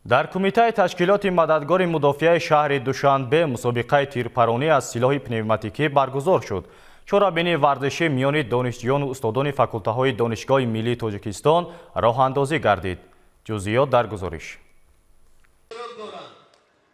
дар кумитаи ташкилоти мададгори мудофиаи шаҳри Душанбе мусобиқаи тирпаронӣ аз силоҳи пневматикӣ баргузор шуд. чорабинии варзишӣ миёни донишҷӯёну устодони факултаҳои Донишгоҳи миллии Тоҷикистон роҳандозӣ гардид. ҷузъиёт дар гузориш.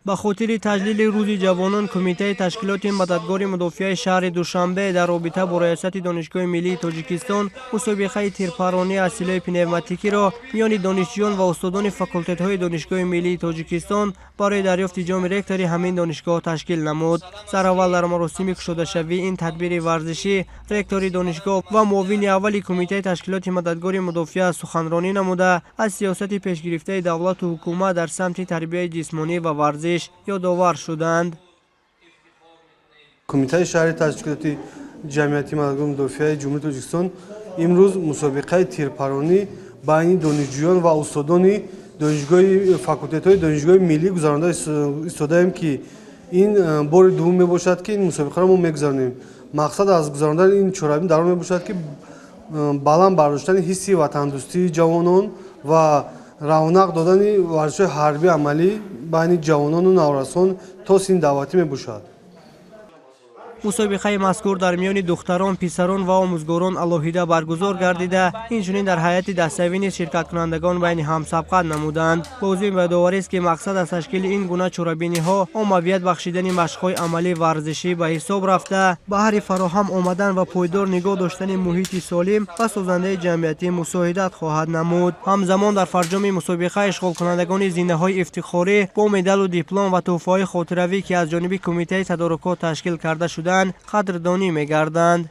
ба хотири таҷлили рӯзи ҷавонон кумитаи ташкилоти мададгори мудофиаи шаҳри Душанбе дар робита бо раёсати Донишгоҳи миллии Тоҷикистон мусобиқаи тирпаронӣ аз силоҳи пневматикиро миёни донишҷӯён ва устодони факултетҳои Донишгоҳи миллии Тоҷикистон барои дарёфти ҷоми ректори ҳамин донишгоҳ ташкил намуд. Сараввал дар маросими кушодашавии ин тадбири варзишӣ ректори донишгоҳ ва муовини аввали кумитаи ташкилоти мададгори мудофиа суханронӣ намуда аз сиёсати пешгирифтаи давлату ҳукумат дар самти тарбияи ҷисмонӣ ва варзиш ёдовар шуданд. Кумитаи шаҳри ташкилоти ҷамъияти мададгори мудофиаи ҷумҳурии Тоҷикистон имрӯз мусобиқаи тирпаронӣ байни донишҷӯён ва устодони донишгоҳи факултетҳои Донишгоҳи миллӣ гузаронида истодаем, ки ин бори дуввум мебошад, ки ин мусобиқаро мо мегузаронем. Мақсад аз гузарондани ин чорабин дар он мебошад, ки баланд бардоштани ҳисси ватандӯстии ҷавонон ва равнақ додани варзишҳои ҳарбӣ амалӣ байни ҷавонону наврасон то синни давлатӣ мебошад. мусобиқаи мазкур дар миёни духтарон, писарон ва омӯзгорон алоҳида баргузор гардида, инчунин дар ҳайати дастави низ ширкаткунандагон байни ҳам сабқат намуданд. лозим ёдоварист, ки мақсад аз ташкили ин гуна чорабиниҳо омавият бахшидани машқҳои амалӣ варзишӣ ба ҳисоб рафта, баҳри фароҳам омадан ва пойдор нигоҳ доштани муҳити солим ва созандаи ҷамъиятӣ мусоидат хоҳад намуд. ҳамзамон дар фарҷоми мусобиқа ишғолкунандагони зинаҳои ифтихорӣ бо медалу диплом ва тӯҳфаҳои хотиравӣ, ки аз ҷониби кумитаи тадорукот ташкил карда шуданд, қадрдонӣ мегарданд.